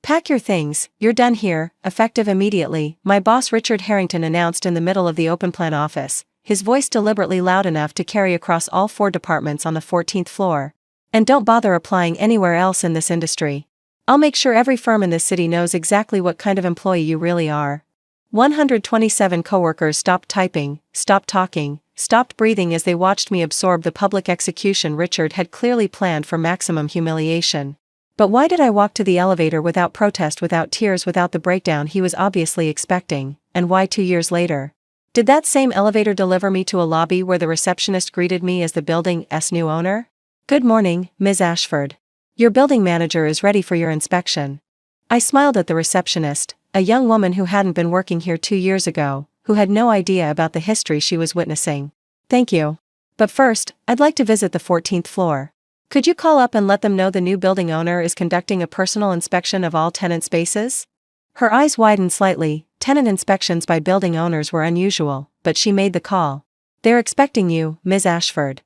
Pack your things, you're done here, effective immediately, my boss Richard Harrington announced in the middle of the open plan office, his voice deliberately loud enough to carry across all 4 departments on the 14th floor. And don't bother applying anywhere else in this industry. I'll make sure every firm in this city knows exactly what kind of employee you really are. 127 coworkers stopped typing, stopped talking, stopped breathing as they watched me absorb the public execution Richard had clearly planned for maximum humiliation. But why did I walk to the elevator without protest, without tears, without the breakdown he was obviously expecting, and why 2 years later? Did that same elevator deliver me to a lobby where the receptionist greeted me as the building's new owner? "Good morning, Ms. Ashford. Your building manager is ready for your inspection." I smiled at the receptionist, a young woman who hadn't been working here 2 years ago, who had no idea about the history she was witnessing. "Thank you. But first, I'd like to visit the 14th floor. Could you call up and let them know the new building owner is conducting a personal inspection of all tenant spaces?" Her eyes widened slightly. Tenant inspections by building owners were unusual, but she made the call. "They're expecting you, Ms. Ashford."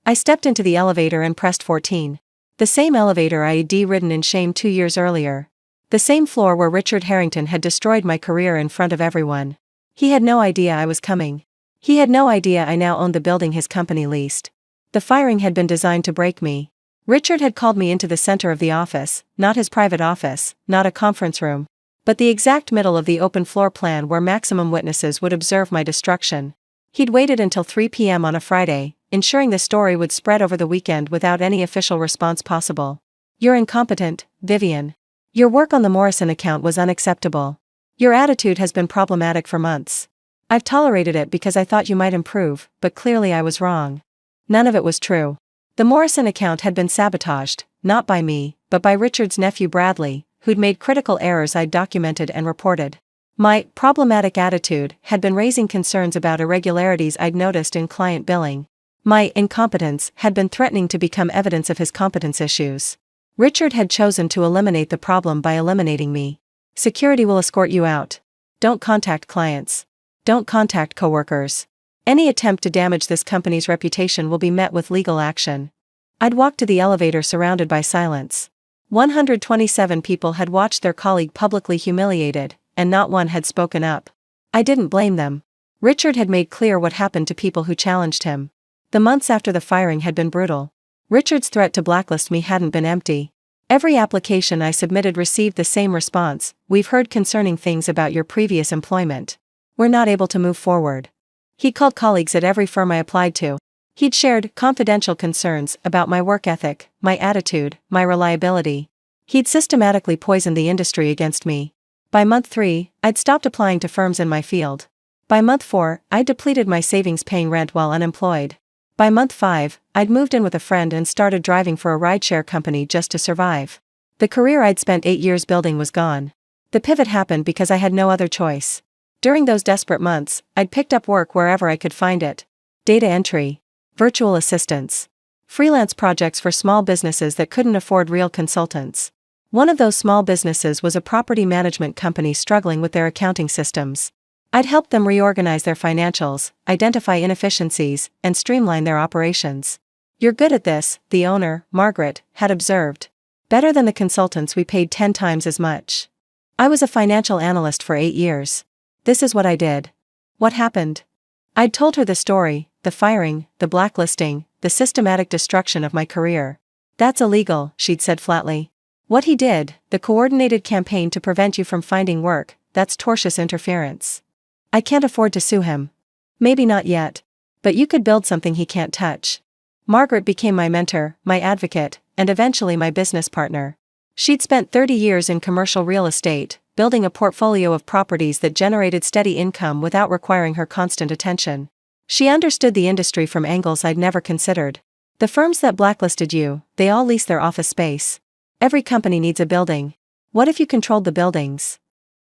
I stepped into the elevator and pressed 14. The same elevator I'd ridden in shame 2 years earlier. The same floor where Richard Harrington had destroyed my career in front of everyone. He had no idea I was coming. He had no idea I now owned the building his company leased. The firing had been designed to break me. Richard had called me into the center of the office, not his private office, not a conference room, but the exact middle of the open floor plan where maximum witnesses would observe my destruction. He'd waited until 3 p.m. on a Friday, ensuring the story would spread over the weekend without any official response possible. "You're incompetent, Vivian. Your work on the Morrison account was unacceptable. Your attitude has been problematic for months. I've tolerated it because I thought you might improve, but clearly I was wrong." None of it was true. The Morrison account had been sabotaged, not by me, but by Richard's nephew Bradley, who'd made critical errors I'd documented and reported. My problematic attitude had been raising concerns about irregularities I'd noticed in client billing. My incompetence had been threatening to become evidence of his competence issues. Richard had chosen to eliminate the problem by eliminating me. "Security will escort you out. Don't contact clients. Don't contact coworkers. Any attempt to damage this company's reputation will be met with legal action." I'd walked to the elevator surrounded by silence. 127 people had watched their colleague publicly humiliated, and not one had spoken up. I didn't blame them. Richard had made clear what happened to people who challenged him. The months after the firing had been brutal. Richard's threat to blacklist me hadn't been empty. Every application I submitted received the same response: "We've heard concerning things about your previous employment. We're not able to move forward." He called colleagues at every firm I applied to. He'd shared confidential concerns about my work ethic, my attitude, my reliability. He'd systematically poisoned the industry against me. By month 3, I'd stopped applying to firms in my field. By month 4, I'd depleted my savings paying rent while unemployed. By month 5, I'd moved in with a friend and started driving for a rideshare company just to survive. The career I'd spent 8 years building was gone. The pivot happened because I had no other choice. During those desperate months, I'd picked up work wherever I could find it. Data entry, virtual assistants, freelance projects for small businesses that couldn't afford real consultants. One of those small businesses was a property management company struggling with their accounting systems. I'd helped them reorganize their financials, identify inefficiencies, and streamline their operations. "You're good at this," the owner, Margaret, had observed. "Better than the consultants we paid 10 times as much." I was a financial analyst for 8 years. This is what I did. What happened? I'd told her the story: the firing, the blacklisting, the systematic destruction of my career. "That's illegal," she'd said flatly. "What he did, the coordinated campaign to prevent you from finding work, that's tortious interference. I can't afford to sue him." "Maybe not yet. But you could build something he can't touch." Margaret became my mentor, my advocate, and eventually my business partner. She'd spent 30 years in commercial real estate, building a portfolio of properties that generated steady income without requiring her constant attention. She understood the industry from angles I'd never considered. "The firms that blacklisted you, they all lease their office space. Every company needs a building. What if you controlled the buildings?"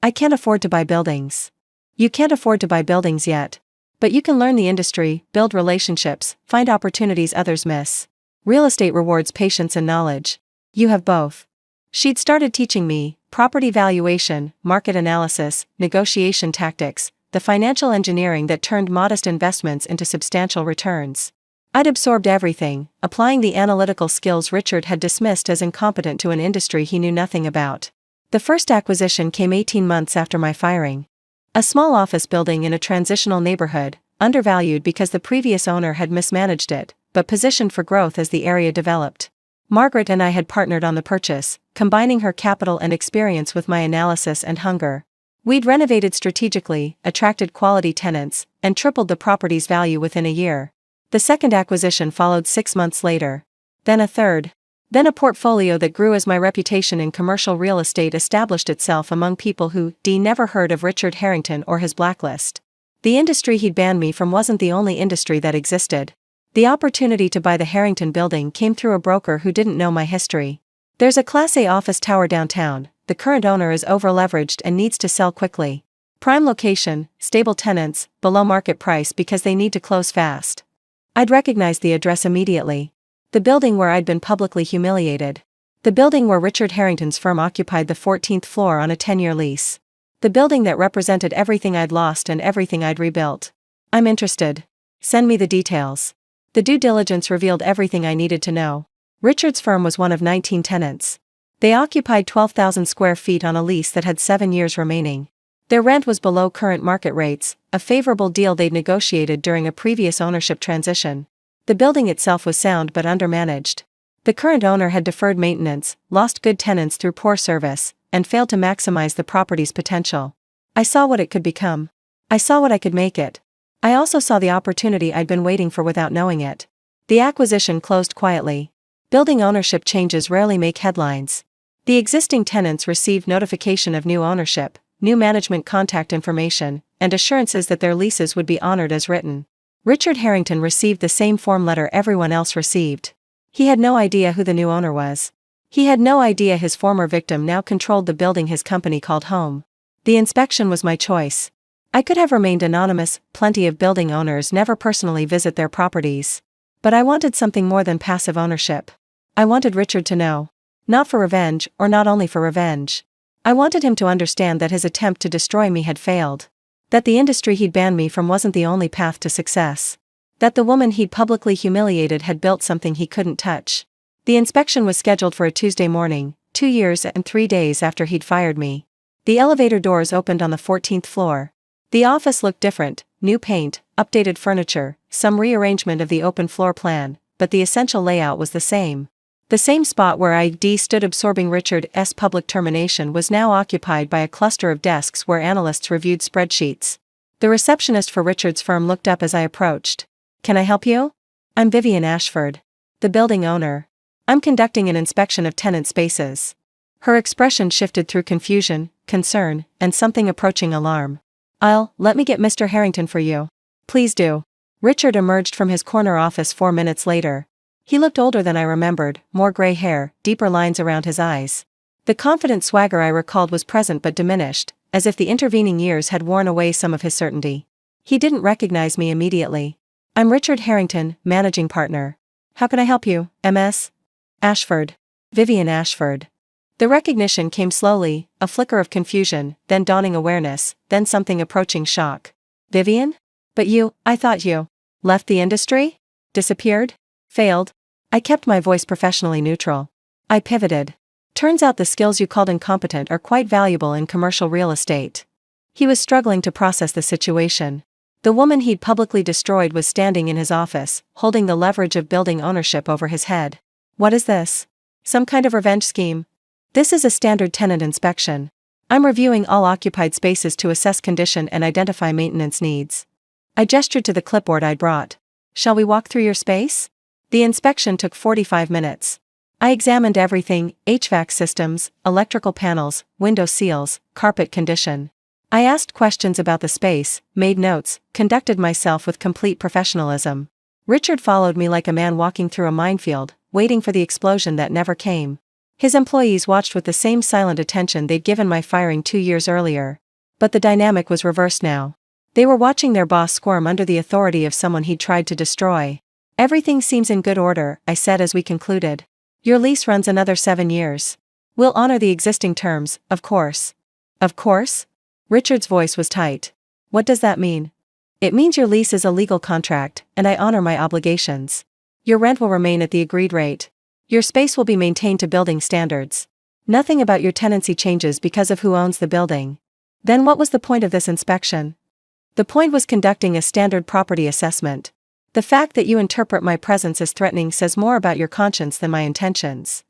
"I can't afford to buy buildings." "You can't afford to buy buildings yet. But you can learn the industry, build relationships, find opportunities others miss. Real estate rewards patience and knowledge. You have both." She'd started teaching me property valuation, market analysis, negotiation tactics, the financial engineering that turned modest investments into substantial returns. I'd absorbed everything, applying the analytical skills Richard had dismissed as incompetent to an industry he knew nothing about. The first acquisition came 18 months after my firing. A small office building in a transitional neighborhood, undervalued because the previous owner had mismanaged it, but positioned for growth as the area developed. Margaret and I had partnered on the purchase, combining her capital and experience with my analysis and hunger. We'd renovated strategically, attracted quality tenants, and tripled the property's value within a year. The second acquisition followed 6 months later. Then a third. Then a portfolio that grew as my reputation in commercial real estate established itself among people who never heard of Richard Harrington or his blacklist. The industry he'd banned me from wasn't the only industry that existed. The opportunity to buy the Harrington building came through a broker who didn't know my history. There's a Class A office tower downtown. The current owner is over-leveraged and needs to sell quickly. Prime location, stable tenants, below market price because they need to close fast. I'd recognized the address immediately. The building where I'd been publicly humiliated. The building where Richard Harrington's firm occupied the 14th floor on a 10-year lease. The building that represented everything I'd lost and everything I'd rebuilt. I'm interested. Send me the details. The due diligence revealed everything I needed to know. Richard's firm was one of 19 tenants. They occupied 12,000 square feet on a lease that had 7 years remaining. Their rent was below current market rates, a favorable deal they'd negotiated during a previous ownership transition. The building itself was sound but undermanaged. The current owner had deferred maintenance, lost good tenants through poor service, and failed to maximize the property's potential. I saw what it could become. I saw what I could make it. I also saw the opportunity I'd been waiting for without knowing it. The acquisition closed quietly. Building ownership changes rarely make headlines. The existing tenants received notification of new ownership, new management contact information, and assurances that their leases would be honored as written. Richard Harrington received the same form letter everyone else received. He had no idea who the new owner was. He had no idea his former victim now controlled the building his company called home. The inspection was my choice. I could have remained anonymous, plenty of building owners never personally visit their properties. But I wanted something more than passive ownership. I wanted Richard to know. Not for revenge, or not only for revenge. I wanted him to understand that his attempt to destroy me had failed. That the industry he'd banned me from wasn't the only path to success. That the woman he'd publicly humiliated had built something he couldn't touch. The inspection was scheduled for a Tuesday morning, 2 years and 3 days after he'd fired me. The elevator doors opened on the 14th floor. The office looked different, new paint, updated furniture, some rearrangement of the open floor plan, but the essential layout was the same. The same spot where I stood absorbing Richard's public termination was now occupied by a cluster of desks where analysts reviewed spreadsheets. The receptionist for Richard's firm looked up as I approached. "Can I help you?" "I'm Vivian Ashford, the building owner. I'm conducting an inspection of tenant spaces." Her expression shifted through confusion, concern, and something approaching alarm. Let me get Mr. Harrington for you." "Please do." Richard emerged from his corner office 4 minutes later. He looked older than I remembered, more gray hair, deeper lines around his eyes. The confident swagger I recalled was present but diminished, as if the intervening years had worn away some of his certainty. He didn't recognize me immediately. "I'm Richard Harrington, managing partner. How can I help you, Ms. Ashford?" "Vivian Ashford." The recognition came slowly, a flicker of confusion, then dawning awareness, then something approaching shock. "Vivian? But I thought you left the industry? Disappeared? Failed?" I kept my voice professionally neutral. I pivoted. "Turns out the skills you called incompetent are quite valuable in commercial real estate." He was struggling to process the situation. The woman he'd publicly destroyed was standing in his office, holding the leverage of building ownership over his head. "What is this? Some kind of revenge scheme?" "This is a standard tenant inspection. I'm reviewing all occupied spaces to assess condition and identify maintenance needs." I gestured to the clipboard I'd brought. "Shall we walk through your space?" The inspection took 45 minutes. I examined everything: HVAC systems, electrical panels, window seals, carpet condition. I asked questions about the space, made notes, conducted myself with complete professionalism. Richard followed me like a man walking through a minefield, waiting for the explosion that never came. His employees watched with the same silent attention they'd given my firing 2 years earlier. But the dynamic was reversed now. They were watching their boss squirm under the authority of someone he'd tried to destroy. "Everything seems in good order," I said as we concluded. "Your lease runs another 7 years. We'll honor the existing terms, of course." "Of course?" Richard's voice was tight. "What does that mean?" "It means your lease is a legal contract, and I honor my obligations. Your rent will remain at the agreed rate. Your space will be maintained to building standards. Nothing about your tenancy changes because of who owns the building. Then what was the point of this inspection? The point was conducting a standard property assessment. The fact that you interpret my presence as threatening says more about your conscience than my intentions.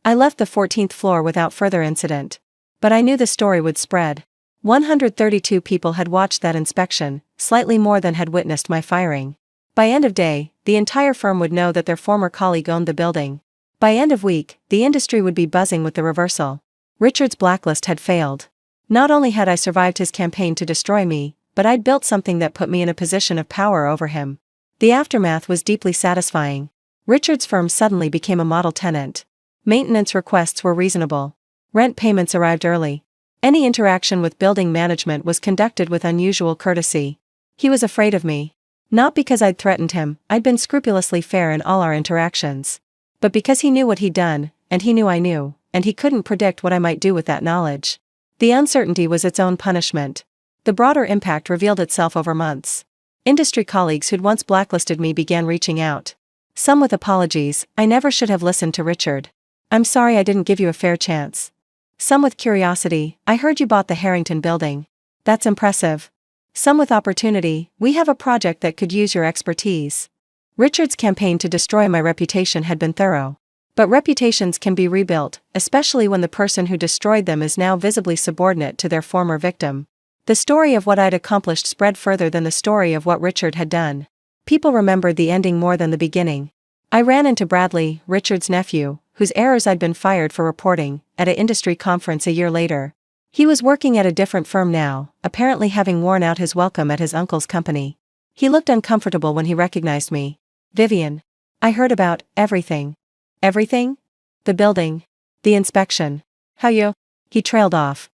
I left the 14th floor without further incident. But I knew the story would spread. 132 people had watched that inspection, slightly more than had witnessed my firing. By end of day, the entire firm would know that their former colleague owned the building. By end of week, the industry would be buzzing with the reversal. Richard's blacklist had failed. Not only had I survived his campaign to destroy me, but I'd built something that put me in a position of power over him. The aftermath was deeply satisfying. Richard's firm suddenly became a model tenant. Maintenance requests were reasonable. Rent payments arrived early. Any interaction with building management was conducted with unusual courtesy. He was afraid of me. Not because I'd threatened him, I'd been scrupulously fair in all our interactions. But because he knew what he'd done, and he knew I knew, and he couldn't predict what I might do with that knowledge. The uncertainty was its own punishment. The broader impact revealed itself over months. Industry colleagues who'd once blacklisted me began reaching out. Some with apologies, I never should have listened to Richard. I'm sorry I didn't give you a fair chance. Some with curiosity, I heard you bought the Harrington building. That's impressive. Some with opportunity, we have a project that could use your expertise. Richard's campaign to destroy my reputation had been thorough. But reputations can be rebuilt, especially when the person who destroyed them is now visibly subordinate to their former victim. The story of what I'd accomplished spread further than the story of what Richard had done. People remembered the ending more than the beginning. I ran into Bradley, Richard's nephew, whose errors I'd been fired for reporting, at an industry conference a year later. He was working at a different firm now, apparently having worn out his welcome at his uncle's company. He looked uncomfortable when he recognized me. Vivian. I heard about everything. Everything? The building. The inspection. How you? He trailed off.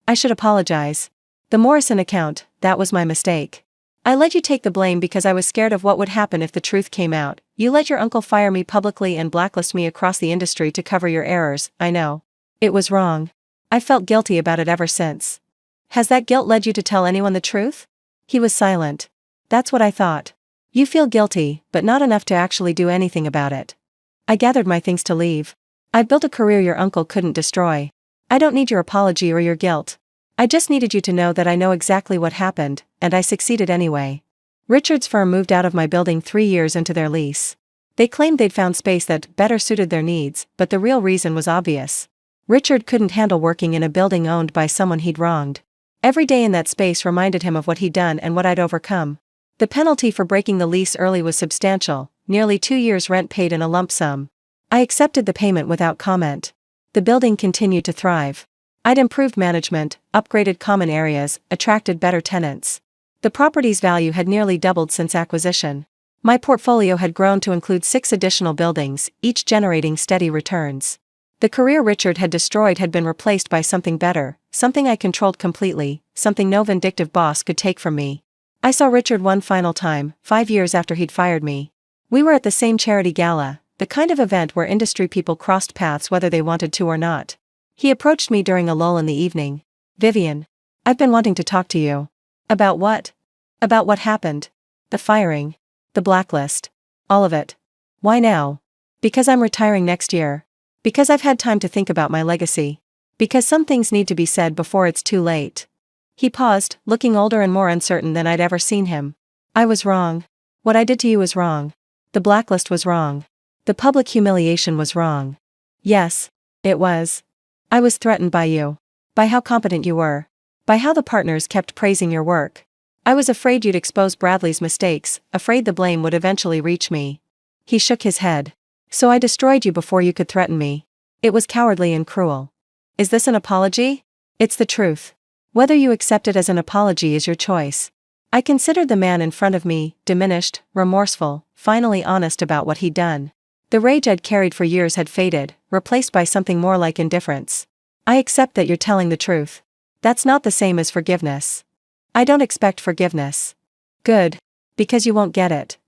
I should apologize. The Morrison account, that was my mistake. I let you take the blame because I was scared of what would happen if the truth came out. You let your uncle fire me publicly and blacklist me across the industry to cover your errors, I know. It was wrong. I felt guilty about it ever since. Has that guilt led you to tell anyone the truth? He was silent. That's what I thought. You feel guilty, but not enough to actually do anything about it. I gathered my things to leave. I've built a career your uncle couldn't destroy. I don't need your apology or your guilt. I just needed you to know that I know exactly what happened, and I succeeded anyway. Richard's firm moved out of my building 3 years into their lease. They claimed they'd found space that better suited their needs, but the real reason was obvious. Richard couldn't handle working in a building owned by someone he'd wronged. Every day in that space reminded him of what he'd done and what I'd overcome. The penalty for breaking the lease early was substantial, nearly 2 years' rent paid in a lump sum. I accepted the payment without comment. The building continued to thrive. I'd improved management, upgraded common areas, attracted better tenants. The property's value had nearly doubled since acquisition. My portfolio had grown to include 6 additional buildings, each generating steady returns. The career Richard had destroyed had been replaced by something better, something I controlled completely, something no vindictive boss could take from me. I saw Richard one final time, 5 years after he'd fired me. We were at the same charity gala, the kind of event where industry people crossed paths whether they wanted to or not. He approached me during a lull in the evening. Vivian. I've been wanting to talk to you. About what? About what happened. The firing. The blacklist. All of it. Why now? Because I'm retiring next year. Because I've had time to think about my legacy. Because some things need to be said before it's too late. He paused, looking older and more uncertain than I'd ever seen him. I was wrong. What I did to you was wrong. The blacklist was wrong. The public humiliation was wrong. Yes, it was. I was threatened by you. By how competent you were. By how the partners kept praising your work. I was afraid you'd expose Bradley's mistakes, afraid the blame would eventually reach me. He shook his head. So I destroyed you before you could threaten me. It was cowardly and cruel. Is this an apology? It's the truth. Whether you accept it as an apology is your choice. I considered the man in front of me, diminished, remorseful, finally honest about what he'd done. The rage I'd carried for years had faded, replaced by something more like indifference. I accept that you're telling the truth. That's not the same as forgiveness. I don't expect forgiveness. Good. Because you won't get it.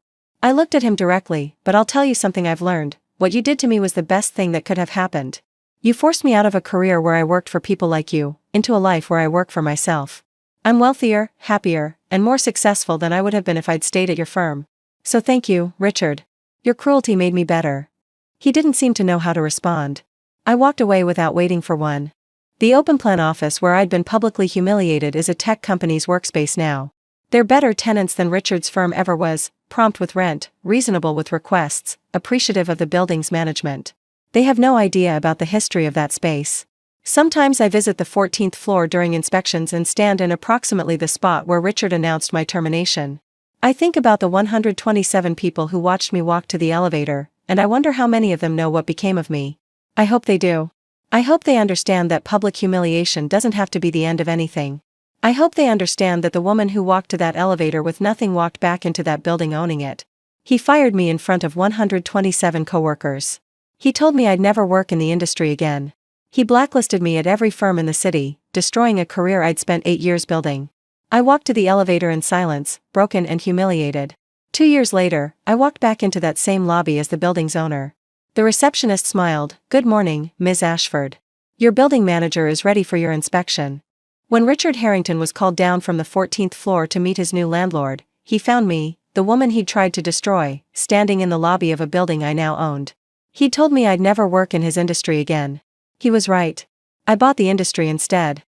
I looked at him directly, but I'll tell you something I've learned. What you did to me was the best thing that could have happened. You forced me out of a career where I worked for people like you, into a life where I work for myself. I'm wealthier, happier, and more successful than I would have been if I'd stayed at your firm. So thank you, Richard. Your cruelty made me better. He didn't seem to know how to respond. I walked away without waiting for one. The open plan office where I'd been publicly humiliated is a tech company's workspace now. They're better tenants than Richard's firm ever was, prompt with rent, reasonable with requests, appreciative of the building's management. They have no idea about the history of that space. Sometimes I visit the 14th floor during inspections and stand in approximately the spot where Richard announced my termination. I think about the 127 people who watched me walk to the elevator, and I wonder how many of them know what became of me. I hope they do. I hope they understand that public humiliation doesn't have to be the end of anything. I hope they understand that the woman who walked to that elevator with nothing walked back into that building owning it. He fired me in front of 127 coworkers. He told me I'd never work in the industry again. He blacklisted me at every firm in the city, destroying a career I'd spent 8 years building. I walked to the elevator in silence, broken and humiliated. 2 years later, I walked back into that same lobby as the building's owner. The receptionist smiled. "Good morning, Ms. Ashford. Your building manager is ready for your inspection." When Richard Harrington was called down from the 14th floor to meet his new landlord, he found me, the woman he'd tried to destroy, standing in the lobby of a building I now owned. He'd told me I'd never work in his industry again. He was right. I bought the industry instead.